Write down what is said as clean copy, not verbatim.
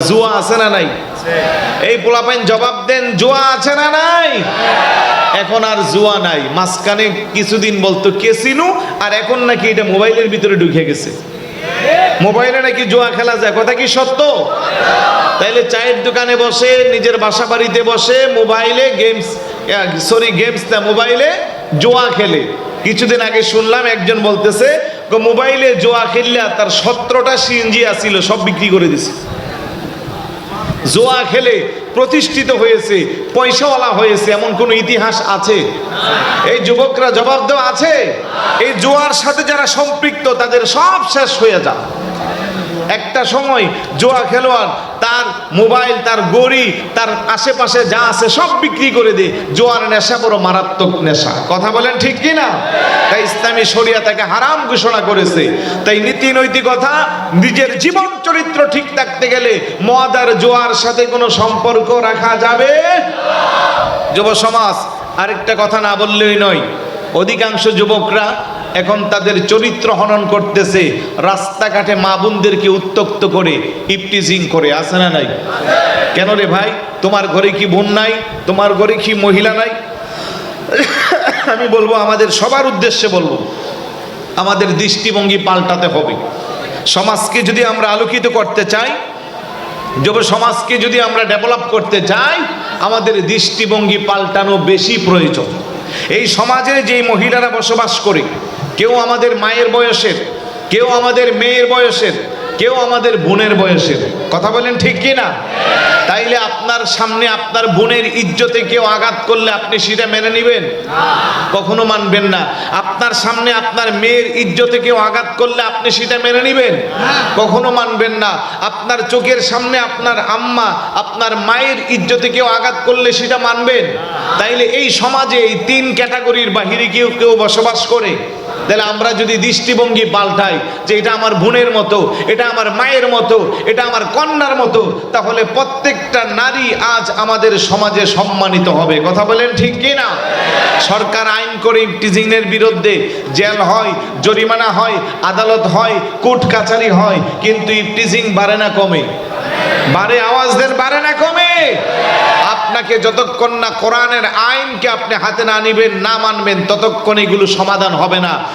জুয়া আছে না নাই? এই পোলাপাইন জবাব দেন, জুয়া আছে না নাই? এখন আর জুয়া নাই। মাঝখানে কিছুদিন বলতো কেসিনো, আর এখন নাকি এটা মোবাইলের ভিতরে ঢুকে গেছে। মোবাইলে নাকি জুয়া খেলা যায়, কথা কি সত্য? তাইলে চায়ের দোকানে বসে, নিজের বাসা বাড়িতে বসে মোবাইলে গেমস না, মোবাইলে জুয়া খেলে। কিছুদিন আগে শুনলাম একজন বলতেছে মোবাইলে জুয়া খেললে তার 17টা সিএনজি আসছিল, সব বিক্রি করে দিছে। জুয়া খেলে প্রতিষ্ঠিত হয়েছে, পয়সাওয়ালা হয়েছে, এমন কোন ইতিহাস আছে? এই যুবকরা জবাব দেওয়া আছে? এই জুয়ার সাথে যারা সম্পৃক্ত তাদের সব শেষ হয়ে যায়। একটা সময় জুয়া খেলোয়াড় তার মোবাইল, তার গড়ি, তার আশেপাশে যা আছে সব বিক্রি করে দেয়। জুয়ার নেশা বড় মারাত্মক নেশা, কথা বলেন ঠিক কি না? তাই ইসলামী শরিয়া তাকে হারাম ঘোষণা করেছে। তাই নীতি নৈতিকতা, নিজের জীবন চরিত্র ঠিক থাকতে গেলে মদ আর জুয়ার সাথে কোনো সম্পর্ক রাখা যাবে না। যুব সমাজ, আরেকটা কথা না বললেই নয়, অধিকাংশ যুবকরা এখন তাদের চরিত্র হনন করতেছে, রাস্তাঘাটে মা বোনদেরকে উত্ত্যক্ত করে ইপটিজিং করে। আছে না নাই? কেন রে ভাই, তোমার ঘরে কি বোন নাই? তোমার ঘরে কি মহিলা নাই? আমি বলবো, আমাদের সবার উদ্দেশ্যে বলবো, আমাদের দৃষ্টিভঙ্গি পাল্টাতে হবে। সমাজকে যদি আমরা আলোকিত করতে চাই, যুব সমাজকে যদি আমরা ডেভেলপ করতে চাই, আমাদের দৃষ্টিভঙ্গি পাল্টানো বেশি প্রয়োজন। এই সমাজে যে মহিলারা বসবাস করে, কেউ আমাদের মায়ের বয়সের, কেউ আমাদের মেয়ের বয়সের, কেউ আমাদের বোনের বয়সের, কথা বলেন ঠিক কি না? তাইলে আপনার সামনে আপনার বোনের ইজ্জতে কেউ আঘাত করলে আপনি সেটা মেনে নেবেন? কখনো মানবেন না। আপনার সামনে আপনার মেয়ের ইজ্জতে কেউ আঘাত করলে আপনি সেটা মেনে নেবেন? কখনো মানবেন না। আপনার চোখের সামনে আপনার আম্মা, আপনার মায়ের ইজ্জতে কেউ আঘাত করলে সেটা মানবেন? তাইলে এই সমাজে এই 3 ক্যাটাগরির বাহিরে কেউ বসবাস করে। তাহলে আমরা যদি দৃষ্টিভঙ্গি পাল্টাই যে এটা আমার বোনের মতো, এটা আমার মায়ের মতো, এটা আমার কন্যার মতো, তাহলে প্রত্যেকটা নারী আজ আমাদের সমাজে সম্মানিত হবে, কথা বলেন ঠিক কি না? সরকার আইন করে ইপটিজিংয়ের বিরুদ্ধে জেল হয়, জরিমানা হয়, আদালত হয়, কোর্ট কাছারি হয়, কিন্তু ইপটিজিং বাড়ে না কমে? বাড়ে। আওয়াজ দেন, বাড়ে না কমে? আপনাকে যতক্ষণ না কোরআনের আইনকে আপনি হাতে না নিবেন, না মানবেন, ততক্ষণ এগুলো সমাধান হবে না।